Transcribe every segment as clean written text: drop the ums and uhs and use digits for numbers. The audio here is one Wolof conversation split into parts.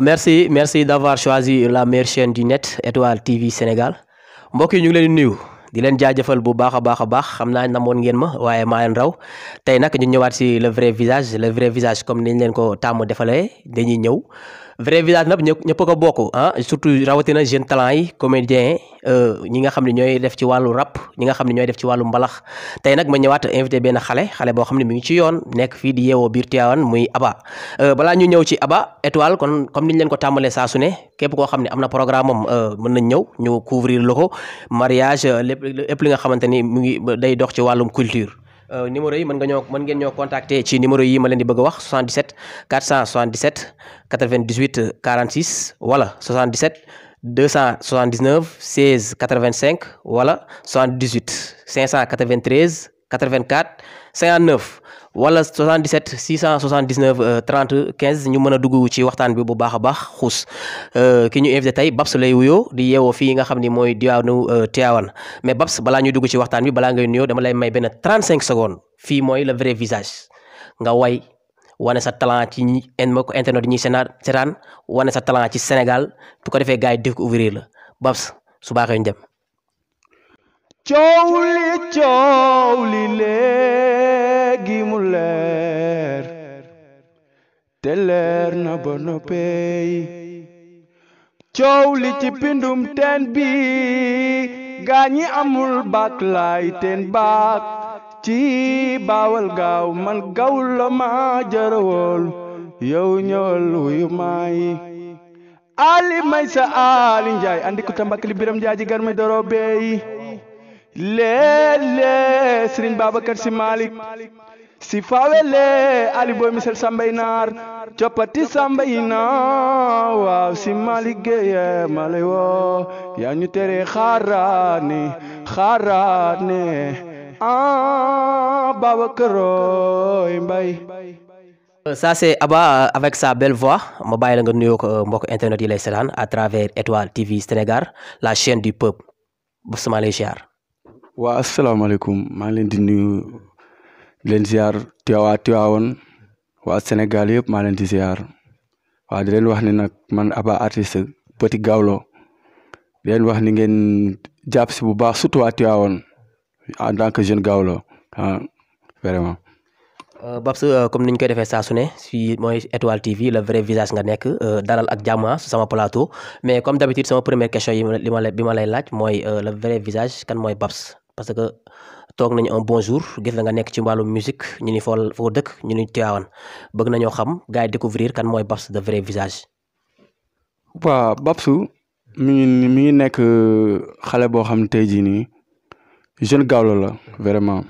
Merci d'avoir choisi la meilleure chaîne du net Étoile TV Sénégal mbokk yi ñu ngi leen di nuyu di leen jaajëfal bu baax a baax a baax xam naa namoon ngeen ma waaye maa leen raw tey nag ñu ñëwaat si le vrai visage comme niñ leen ko tàmm defalee dañuy ñëw vrai visage nag ñëpp ko bokk surtout rawatina jeune talent yi comédien ñi nga xam ne ñooy def ci wàllu rap ñi nga xam ne ñooy def ci wàllu mbalax tey nag ma ñëwaat invité benn xale boo xam ne mi ngi ci yoon nekk fii di yeewoo biir Tivaouane muy Aba balaa ñu ñëw ci Aba Étoile kon comme niñ leen ko tàmbalee saa su ne képp koo xam ne am na programme am mën nañ ñëw ñu couvrir la ko mariage lépp li nga xamante ni mu ngi day dox ci wàllum culture numéro yi mën ngeen ñoo contacter ci numéro yi ma leen di bëgg a wax 77 477 98 46 wala 77 279 16 85 wala 78 593 84 59 wala 77 679 30 15 ñu mën a dugg ci waxtaan bi bu baax a baax xuus ki ñu invité tey Babs lay wuyoo di yeewoo fii nga xam ni mooy diwaanu Tivaouane mais Babs balaa ñuy dugg ci waxtaan bi balaa ngay nuyoo dama lay may benn 35 secondes fii mooy le vrai visage nga way wane sa talent ci mbokk internet yi ñuy seetaan wane sa talent ci Sénégal bu ko defee gars yi découvrir la Babs su baaxee ñu dem. coow li léegi mu leer te leer na ba noppee coow li ci pindum teen bi gaa ñi amul baak laay teen baak ci baawal gaaw man gawul la ma jërëwool yow ñëwal wuyu maay ali may sa ali njaay andi ku tambak li biram jaaji gar mi doro beey léeg-léeg Serigne Babacar Sy Malick si fawele ali boy misel sambay naar coppati sambay naar waaw si Malick Gueye ma lay woo yaa ñu tere xaaraane Babacar Mbaye. Ça c'est Aba avec sa belle voix ma bàyyi la nga nuyoo ko mbokk internet yi lay seetaan à travers Étoile TV Sénégal la chaîne du peuple bu sama lay ziar. waa asalaamaaleykum maa ngi leen di nuyu leen ziar Tivaouane waa Sénégal yëpp maa leen di ziar waa di leen wax ni nag man Aba artiste Petit Gawlo di leen wax ni ngeen jàpp si bu baax surtout waa Tivaouane en tant que jeune Gawlo vraiment. Babs comme ni ñu koy defee saa su ne fii mooy Étoile TV le vrai visage nga nekk dalal ak jàmm sama plateau mais comme d'habitude sama première question yi bi ma lay laaj mooy le vrai visage kan mooy Babs parce que toog nañu un bon jour gis nga nekk ci wàllu musique ñu ni foo dëkk ñu ni Tivaouane bëgg nañoo xam gars yi découvrir kan mooy Babs de vrai visage. waaw Babs mi ngi nekk xale boo xam ne tey jii nii jeune Gawlo la vraiment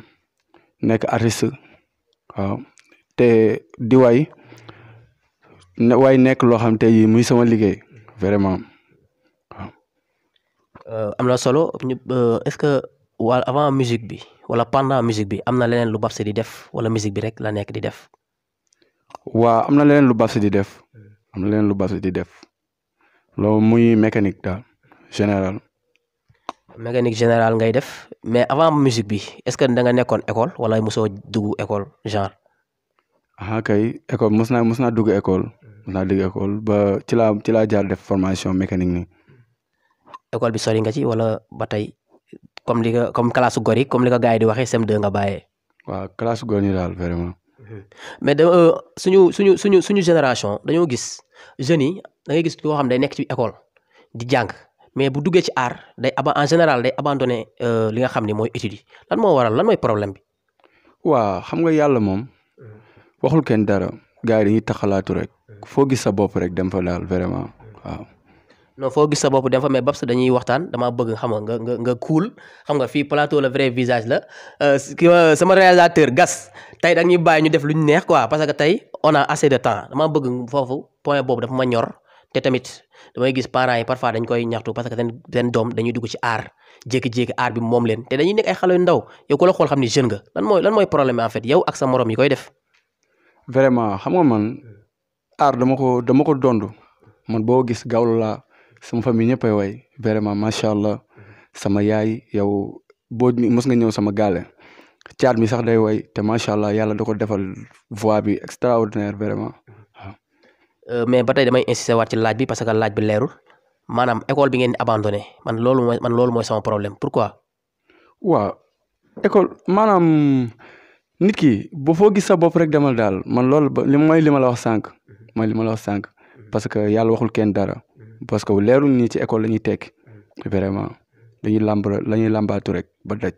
nekk artiste waaw te di way nekk loo xam tey jii muy sama liggéey vraiment waaw. am na solo est-ce que wala avant musique bi wala pendant musique bi am na leneen lu Babs di def wala musique bi rek la nekk di def. waaw am na leneen lu Babs di def loolu muy mécanique daal général. mécanique générale ngay def mais avant musique bi est-ce que da nga nekkoon école wala mosoo dugg école genre. kay école mos naa dugg école. Ba ci laa jaar def formation mécanique nii. école bi sori nga ci wala ba tey comme classe góor yi comme li ko gars yi di waxee CM2 nga bàyyee. waaw classe góor yi daal vraiment. mais suñu génération dañoo gis jeunes yi da ngay gis koo xam day nekk ci école di jàng mais bu duggee ci art en général day abandonné li nga xam ni mooy études yi lan mooy problème bi. waaw xam nga yàlla moom waxul kenn dara gars yi dañuy taxalaatu rek foo gis sa bopp rek dem fa daal vraiment waaw. non foo gis sa bopp dem fa mais Babs dañuy waxtaan dama bëgg xam nga cool xam nga fii plateau le vrai visage la sama réalisateur Gas tey dañuy bàyyi ñu def lu ñu neex quoi parce que tey on a assez de temps dama bëgg foofu point boobu dafa ma ñor te tamit damay gis parents yi parfois dañ koy ñaxtu parce que seen doom dañuy dugg ci art jékki-jékki art bi moom leen te dañuy nekk ay xale yu ndaw yow ku la xool xam ni jeune nga lan mooy problème en fait yow ak sa morom yi koy def. vraiment xam nga man art dama ko dond man boo gis Gawlo laa sama famille ñëppay way vraiment macha allah sama yaay yow boo mos nga ñëw sama gaale caat mi sax day way te macha allah yàlla da ko defal voix bi extraordinaire vraiment waaw. mais ba tey damay insister waat ci laaj bi parce que laaj bi leerul maanaam école bi ngeen di abandonné man loolu mooy sama problème pourquoi. waaw école maanaam nit ki bu foo gis sa bopp rek demal daal man loolu li ma la wax sànq mooy li ma la wax sànq parce que yàlla waxul kenn dara parce que leerul nii ci école la ñuy tekki vraiment dañuy làmbaatu rek ba daj.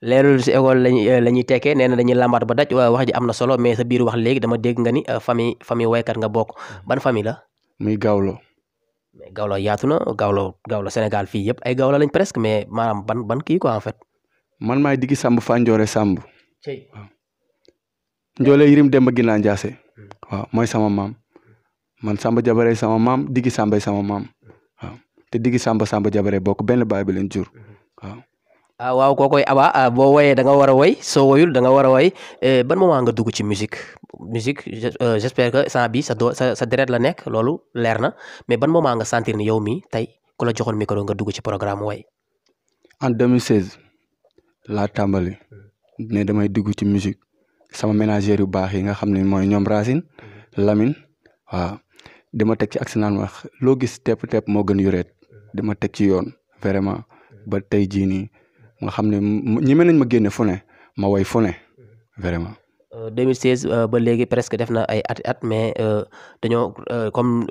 leerul si école la ñuy tekkee nee na dañuy làmbaat ba daj wax ji am na solo mais sa biir wax léegi dama dégg nga ni famille waykat nga bokk ban famille la. muy Gawlo. mais Gawlo yaatu na Gawlo Sénégal fii yëpp ay Gawlo lañ presque mais maanaam ban kii quoi en fait. man maay diggi Samb Fanjoore Samb. waaw Njoole Yirim Demba Ginaa Njaase. waaw mooy sama maam man Samba Jabare sama maam diggi Sambay sama maam waaw te diggi Samba Jabare bokk benn baay bi leen jur waaw. waaw kookoy Aba boo woyee da nga war a woy soo woyul da nga war a woy ban moment nga dugg ci musique j'espère que sant bi sa deret la nekk loolu leer na mais ban moment nga sentir ni yow mi tey ku la joxoon micro nga dugg ci programme woy. en 2016 laa tàmbali ne damay dugg ci musique sama ménagère yu baax yi nga xam ne mooy ñoom Racine Lamine waaw dama teg ci accident wax loo gis tepp moo gën yureet dama teg ci yoon vraiment ba tey jii nii nga xam ne ñi mën nañ ma génne fu ne ma woy fu ne vraiment. 2016 ba léegi presque def na ay at mais dañoo comme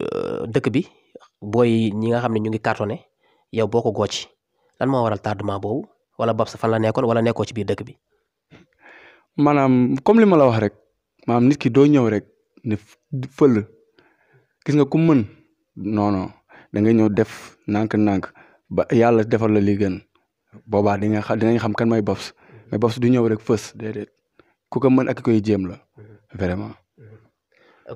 dëkk bi booy ñi nga xam ne ñu ngi cartonné yow boo ko gocc lan moo waral tardement boobu wala Babs fan la nekkoon wala nekkoo ci biir dëkk bi. maanaam comme li ma la wax rek maanaam nit ki doo ñëw rek ne fël gis nga ku mën non da ngay ñëw def nànk-nànk ba yàlla defal la li gën boobaa dinañ xam kan mooy Babs mais Babs du ñëw rek fës déedéet ku ko mën ak ki koy jéem la vraiment.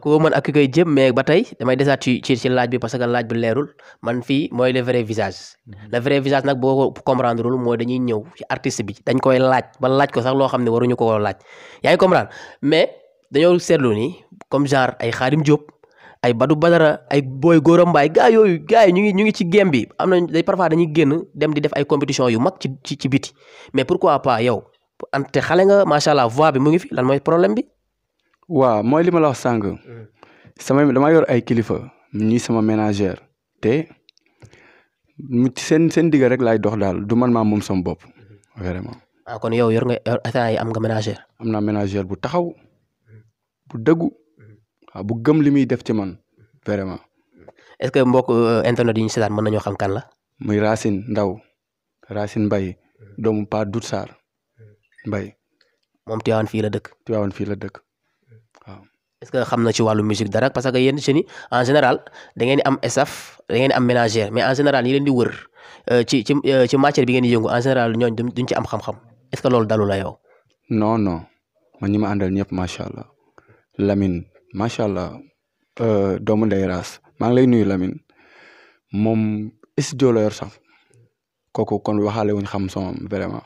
ku ko mën ak ki koy jéem mais ba tey damay desaat ci laaj bi parce que laaj bi leerul man fii mooy le vrai visage le vrai visage nag boo ko comprendre lul mooy dañuy ñëw ci artiste bi dañ koy laaj ba laaj ko sax loo xam ne waruñu ko laaj yaa ngi comprendre mais dañoo seetlu ni comme genre ay Xaadim Diop ay Badou Badara ay Boy Gora Mbaye gars yi ñu ngi ci game bi am nañ day parfois dañuy génn dem di def ay compétition yu mag ci biti mais pourquoi pas yow ante xale nga macha allah voix bi mu ngi fi lan mooy problème bi. waaw mooy li ma la wax sànq dama yor ay kilifa ñi sama ménagère te seen digga rek laay dox daal du man maa moom sama bopp vraiment. kon yow yor nga am nga ménagère. am naa ménagère bu taxaw bu dëggu waaw bu gëm li muy def ci man vraiment. est-ce que mbokk internet yi ñu seetaan mën nañoo xam kan la. muy Racine Mbaye doomu Pa Dout Sarr Mbaye. moom Tivaouane fii la dëkk. waaw. est-ce que xam na ci wàllu musique dara parce que yéen jeunes yi en général da ngeen di am staff da ngeen di am ménagère mais en général ñi leen di wër ci matière bi ngeen di yëngu en général ñooñ duñ ci am xam-xam est-ce que loolu dalu la yow. non man ñi ma àndal ñëpp macha allah Lamine macha allah doomu ndey Raas maa ngi lay nuyu Lamine moom studio la yor sax kooku kon waxaale wuñ xam son vraiment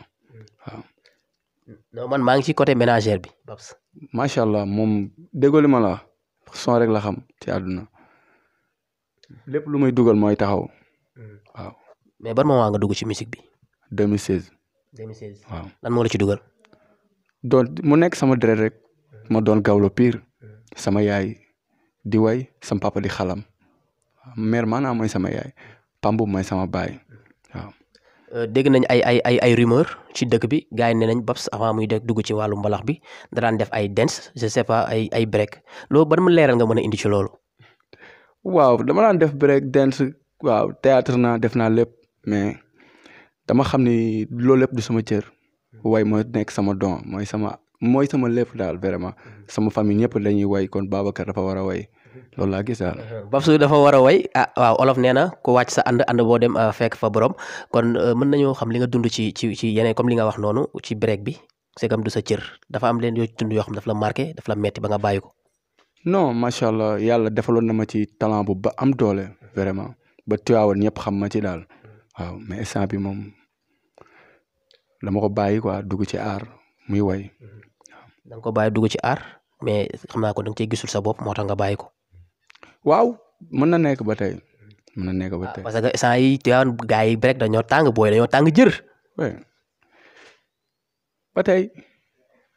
waaw. non man maa ngi ci côté ménagère bi Babs. macha allah moom déggoo li ma la son rek la xam ci àdduna lépp lu muy dugal mooy taxaw waaw. mais ban moment nga dugg ci musique bi. 2016. waaw lan moo la ci dugal. doon mu nekk sama deret rek ma doon Gawlo pire sama yaay di way sama papa di xalam mère maanaam mooy sama yaay Pambu mooy sama baay waaw. dégg nañ ay rumeur ci dëkk bi gars yi ne nañ Babs avant muy dugg ci wàllu mbalax bi da daan def ay dance je sais pas ay break loolu ban mu leeral nga mën a indi ci loolu. waaw dama daan def break dance waaw théâtre naa def naa lépp mais dama xam ni loolu lépp du sama cër way mooy nekk sama don mooy sama lépp daal vraiment sama famille ñëpp dañuy way kon Babacar dafa war a way loolu laa gis daal. Babs dafa war a way waaw olof nee na ku wàcc sa ànd boo dem fekk fa borom kon mën nañoo xam li nga dund ci yeneen comme li nga wax noonu ci break bi c'est comme du sa cër dafa am leen yoo dund yoo xam daf la marqué daf la metti ba nga bàyyi ko. non macha allah yàlla defaloon na ma ci talent bu ba am doole vraiment ba Tivaouane ñëpp xam ma ci daal waaw mais instant bi moom dama ko bàyyi quoi dugg ci aar muy way. da nga ko bàyyi dugg ci aar mais xam naa ko da nga cee gisul sa bopp moo tax nga bàyyi ko. waaw mën na nekk ba tey parce que instant yi Tivaouane gars yi break dañoo tàng booy dañoo tàng jër. ba tey.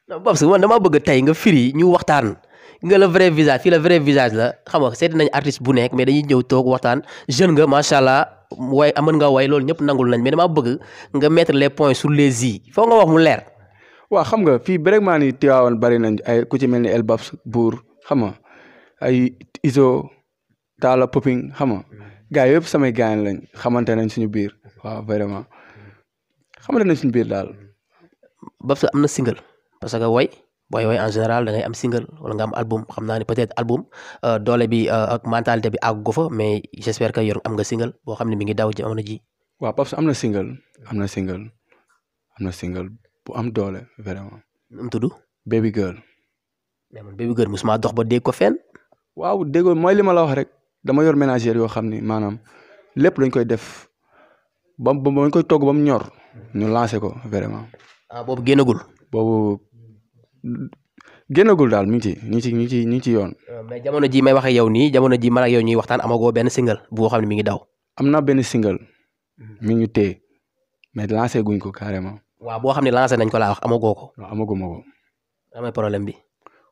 non Babs man dama bëgg tey nga firi ñu waxtaan nga le vrai visage fii le vrai visage la xam nga seeti nañ artiste bu nekk mais dañuy ñëw toog waxtaan jeune nga macha allah way mën nga way loolu ñëpp nangul nañ mais damaa bëgg nga mettre les points sur les i foo nga wax mu leer. waaw xam nga fii vraiment ni Tivaouane bari nañ ay ku ci mel ni El Babs Bour xam nga ay Iso Talla Popping xam nga gars yëpp samay gaañ lañ xamante nañ suñu biir waaw vraiment xamante nañ suñu biir daal. Babs am na single parce que way booy way en général da ngay am single wala nga am album xam naa ni peut-être album doole bi ak mentalité bi àggu ko fa mais j'espère que yor am nga single boo xam ne mi ngi daw jamono ji. waaw Babs am na single bu am doole vraiment. nu mu tudd. Baby Girl. mais man Baby Girl musuma dox ba dégg ko fenn. waaw déggoo mooy li ma la wax rek dama yor ménagère yoo xam ni maanaam lépp dañ koy def ba dañ koy togg ba mu ñor ñu lancé ko vraiment. boobu génnagul. boobu génnagul daal mi ngi ci yoon. mais jamono ji may wax ak yow nii jamono ji man ak yow ñuy waxtaan amagoo benn single boo xam ne mi ngi daw. am na benn single mi ngi téye mais lancé guñ ko carrément. waaw boo xam ne lancé nañ ko laa wax amagoo ko. non amaguma ko. damay problème bi.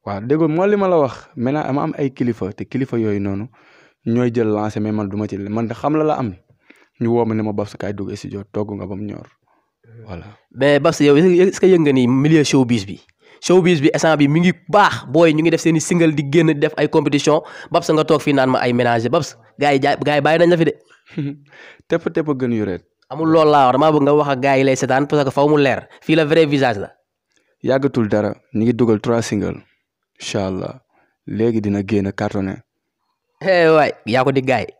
waaw déggoo moo li ma la wax maintenant ama am ay kilifa te kilifa yooyu noonu ñooy jël lancé mais man du ma ci man de xam la am ñu woo ma ne ma Babs kaay dugg studio togg nga ba mu ñor voilà. mais Babs yow est-ce que yëg nga ni milieu showbiz bi instant bi mi ngi baax booy ñu ngi def seen i single di génn di def ay compétition Babs nga toog fii naan ma ay ménager Babs gars yi bàyyi nañ la fi de. tepp gën yureet. amul loolu laa wax damaa bëgg nga wax ak gars yi lay seetaan parce que faw mu leer fii la vrai visage la. yàggatul dara ñu ngi dugal 3 single incha allah léegi dina génn cartonné. waay yaa ko di gars yi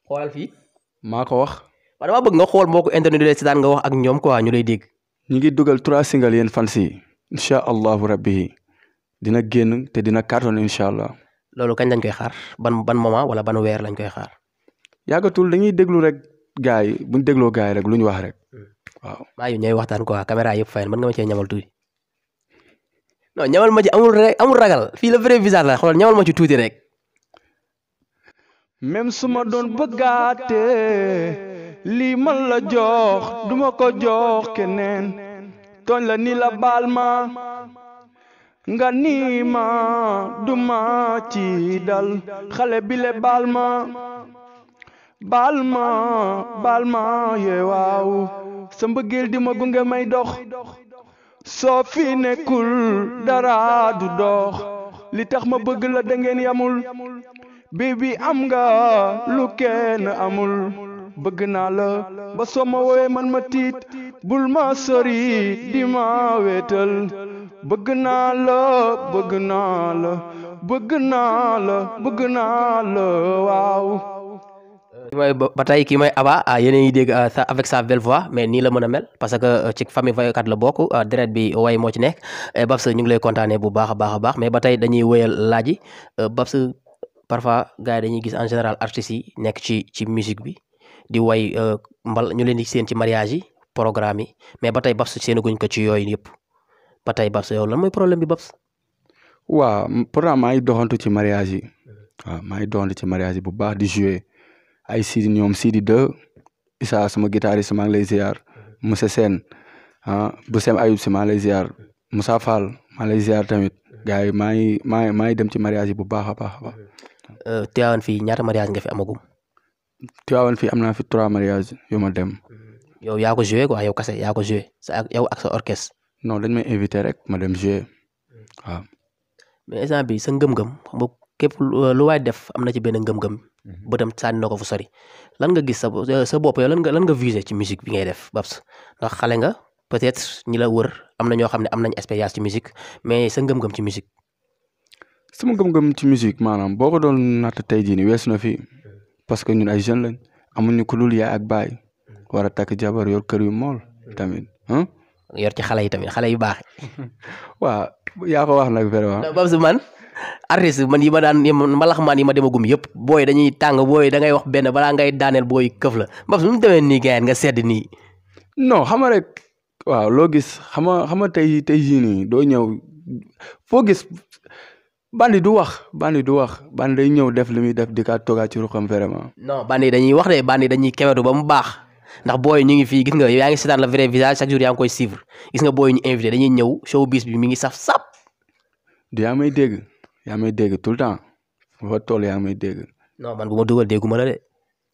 xoolal fii. maa ko wax. waaw damaa bëgg nga xool mbokku internet yi lay seetaan nga wax ak ñoom quoi ñu lay dégg. ñu ngi dugal 3 single yéen fans yi incha allahu rabbi dina génn te dina cartonné incha allah. loolu kañ lañ koy xaar ban moment wala ban weer lañ koy xaar. yàggatul dañuy déglu rek gars yi buñ dégloo gars yi rek lu ñu wax rek waaw. maa yu ñooy waxtaan quoi caméra yëpp fay mën nga ma cee ñamal tuuti. non ñamal ma ci amul ragal fii la vrai visage la xoolal ñamal ma ci tuuti rek. même su ma doon bëggaate lii man la jox duma ko jox keneen tooñ la ni la baal ma nga nii ma duma ci dal xale bi le baal ma yee waaw sa mbëggeel di ma gunge may dox soo fi nekkul dara du dox li tax ma bëgg la da ngeen yamul baby am nga lu kenn amul bëgg naa la ba soo ma woowee man ma tiit bul ma sori di ma weetal bëgg naa la waaw. ba tey kii mooy Aba yéen a ngi dégg avec sa belle voix mais nii la mën a mel parce que ci famille waykat la bokk deret bi way moo ci nekk Babs ñu ngi lay kontaanee bu baax a baax mais ba tey dañuy wéyal laaj yi Babs parfois gars yi dañuy gis en général artistes yi nekk ci musique bi di way ñu leen di seen ci mariage yi programme yi mais ba tey Babs seenaguñ ko ci yooyu yëpp ba tey Babs yow lan mooy problème bi Babs. waaw pourtant maa ngi doxantu ci mariage yi bu baax di jouer ay Sidi ñoom Sidi 2 Issa sama guitariste maa ngi lay ziar Moussa Sène bu Sem Ayub si maa ngi lay ziar Moussa Fall maa ngi lay ziar tamit gars yi maa ngi dem ci mariage yi bu baax a baax. Tivaouane fii ñaata mariage nga fi amagum. Tivaouane fii am naa fi 3 mariage yu ma dem. yow yaa ko joué quoi yow kase yaa ko joué yow ak sa orchestre. non dañ may invité rek ma dem joué waaw. mais instant bi sa ngëm-ngëm xam nga képp lu waay def am na ci benn ngëm-ngëm. bëtam sànni na ko fu sori lan nga gis sa bopp yow lan nga visé ci musique bi ngay def Babs ndax xale nga peut-être ñi la wër am na ñoo xam ne am nañ expérience ci musique mais sa ngëm-ngëm ci musique. sama ngëm-ngëm ci musique maanaam boo ko doon natt tey jii nii weesu na fi parce que ñun ay jeunes lañ amuñu ku dul yaay ak baay war a takk jabar yor kër yu mool tamit. yor ci xale yi tamit xale yu baax. waaw yaa ko wax nag vraiment. Babs man artiste man yi ma daan mbalaxmaan yi ma demagum yëpp booy dañuy tàng booy da ngay wax benn balaa ngay daaneel booy këf la Babs nu mu demee nii gars nga sedd nii. non xam nga rek waaw loo gis xam nga tey jii nii doo ñëw foo gis bandi du wax bandi day ñëw def li muy def di ka toogaa ci ruxam vraiment. non bandi dañuy wax de bandi dañuy kewetu ba mu baax ndax booy ñu ngi fii gis nga yaa ngi seetaan le vrai visage chaque jour yaa ngi koy suivre gis nga booy ñu invité dañuy ñëw showbiz bi mi ngi saf sap. yaa may dégg yaa may dégg tout le temps fa toll yaa may dégg. non man bu ma dugal dégguma la de.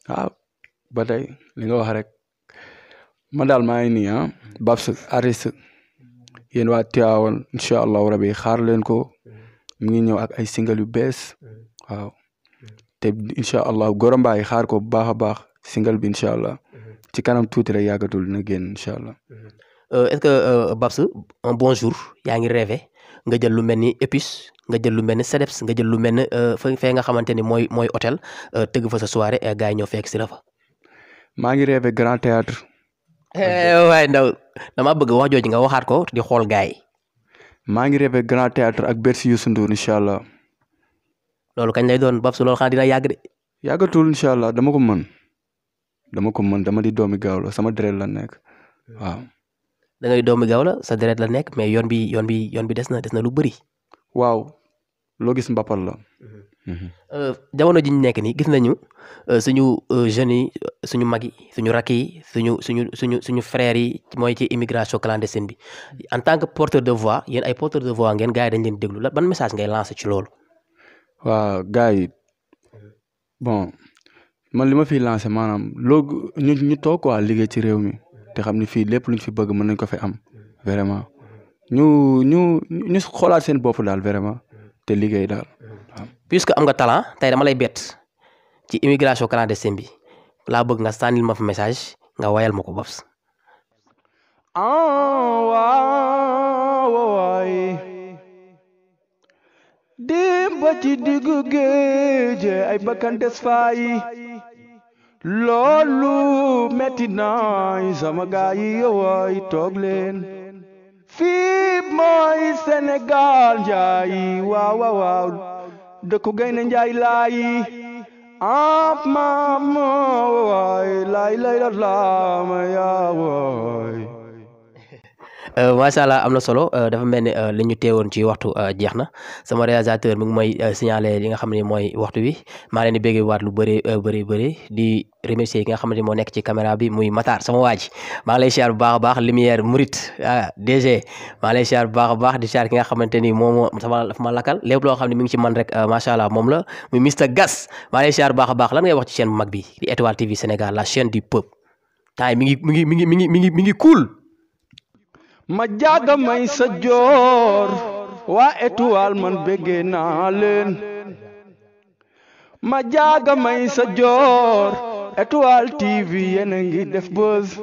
waaw ba tey li nga wax rek man daal maa ngi nii Babs artiste yéen waa Tivaouane incha allahu rabi xaar leen ko mi ngi ñëw ak ay single yu bees waaw te incha allah Gora Mbaye xaar ko bu baax a baax single bi incha allah ci kanam tuuti rek yàggatul dina génn incha allah. est-ce que Babs un bon jour yaa ngi rêvé nga jël lu mel ni Épice nga jël lu mel ni Sedeps nga jël lu mel ni fee nga xamante ni mooy hôtel tëgg fa sa soirée gars yi ñëw fekk si la fa. maa ngi rêvé grand théâtre. waaye ndaw dama bëgg wax jooju nga waxaat ko di xool gars yi. maa ngi rêvé grand théâtre ak Bercy Youssou Ndour incha allah. loolu kañ lay doon Babs loolu xanaa dina yàgg de. yàggatul incha allah dama ko mën dama di doomi gaaw la sama deret la nekk waaw. da ngay doomi gaaw la sa deret la nekk mais yoon bi des na lu bëri. waaw loo gis mbappal la. jamono ji ñu nekk nii gis nañu suñu jeunes yi suñu mag yi suñu rakk yi suñu frères yi mooy ci immigration clandestine bi en tant que porteur de voix yéen ay porteur de voix ngeen gars yi dañ leen déglu la ban message ngay lancer ci loolu. waaw gars yi bon man li ma fiy lancer maanaam loo ñu toog quoi liggéey ci réew mi te xam ni fii lépp luñ fi bëgg mën nañ ko fi am vraiment ñu xoolaat seen bopp daal vraiment te liggéey daal waaw. puisque am nga talent tey dama lay bett ci immigration clandestine bi laa bëgg nga sànnil ma fa message nga wayal ma ko Babs. waay dimba ci diggu géej ay bakkan des faay loolu metti naay sama gaay yi waay toog leen fii mooy Sénégal njaay waaw dëkku gaynde njaay laay maam waay laay la ma yaa waay. macha allah am na solo dafa mel ni li ñu teewoon ci waxtu jeex na sama réalisateur mi ngi may signaler li nga xam ne mooy waxtu bi maa leen di bégge waat lu bëri di remercier ki nga xam ne moo nekk ci caméra bi muy Matar sama waa ji maa ngi lay siyaar bu baax a baax lumière murit DG maa ngi lay siyaar bu baax a baax di siyaar ki nga xamante ni moom dafa ma lakkal lépp loo xam ne mi ngi ci man rek macha allah moom la muy Mr Gas maa ngi lay siyaar bu baax a baax lan ngay wax ci chaîne bu mag bi di Étoile TV Sénégal la chaîne du peuple temps mi ngi cool. ma jaaga may sa joor waa Étoile man bëgge naa leen ma jaaga may sa joor Étoile TV yéen a ngi def buzz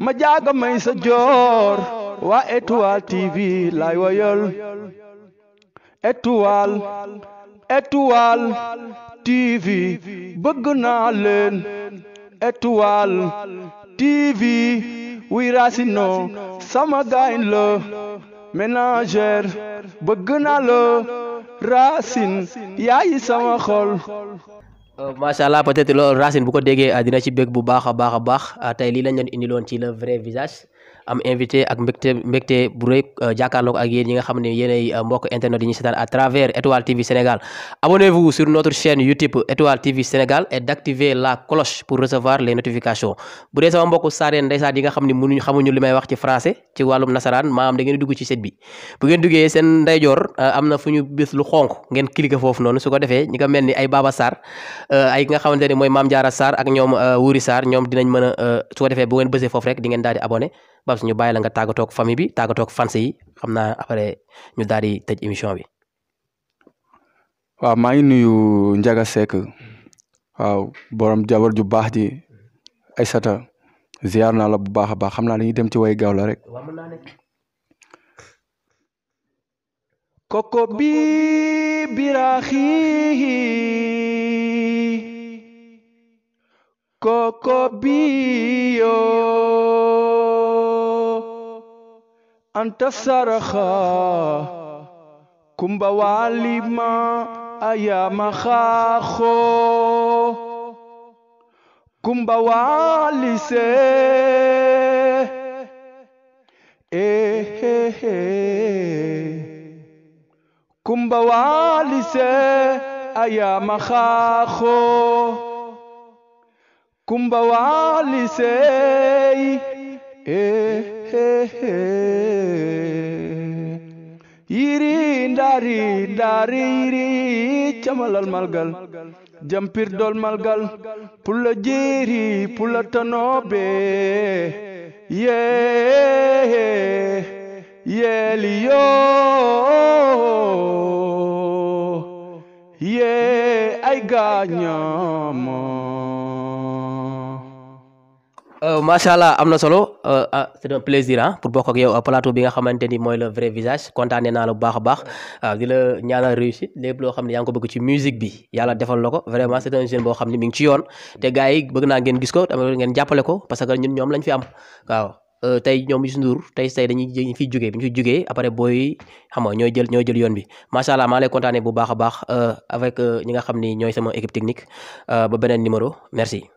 ma jaaga may sa joor waa Étoile TV lay wayal Étoile TV bëgg naa leen Étoile TV wi Racine sama gaañ la ménagère bëgg naa la Racine yaay sama xol. macha allah peut-être loolu Racine bu ko déggee dina ci bëgg bu baax a baax tey lii lañ leen indiloon ci le vrai visage am invité ak mbégte bu rëy jàkkaarloog ak yéen ñi nga xam ne yéenay mbokk internet yi ñu seetaan à travers Étoile TV Sénégal. Abonnez-vous sur notre chaîne YouTube Étoile TV Sénégal et d'activer la cloche pour recevoir les notifications bu dee sama mbokku saareen ndeysaan yi nga xam ne xamuñu li may wax ci français ci wàllum nasaraan maanaam da ngeen dugg ci site bi bu ngeen duggee seen ndeyjoor am na fu ñu bis lu xonk ngeen cliquer foofu noonu su ko defee ñi nga mel ni ay Baba Sarr ay nga xamante ne mooy Mame Diarra Sarr ak ñoom Wuri Sarr ñoom dinañ mën a su ko defee bu ngeen bësee foofu rek di ngeen daal di abonné Babs ñu bàyyi la nga tàggatoog famille bi tàggatoog fans yi xam naa après ñu daal di tëj émission bi. waaw maa ngi nuyu Ndiaga Seck waaw borom jabar ju baax ji Aysata ziar naa la bu baax a baax xam naa dañuy dem ci way gaaw la rek. koko bi biraxi koko bi yo anta saraxa kumba walima ayama xaxo kumba walise kumba walise ayama xaxo kumba walise yirinda ndaari camalal malgal jampir dol malgal pula jeeri pula tanobe yeliyo ay gaañama macha allah am na solo c'est un plaisir pour bokk ak yow plateau bi nga xamante ni mooy le vrai visage kontaanee naa la bu baax a baax di la ñaanal réussite lépp loo xam ne yaa ngi ko bëgg ci musique bi yàlla defal la ko vraiment c'est un jeune boo xam ne mi ngi ci yoon te gars yi bëgg naa ngeen gis ko tamit ngeen jàppale ko parce que ñun ñoom lañ fi am waaw tey ñoom Youssou Ndour tey dañuy fiy jógee bi ñu fiy jógee après booy xam nga ñooy jël yoon bi macha allah maa lay kontaanee bu baax a baax avec ñi nga xam ni ñooy sama équipe technique ba beneen numéro merci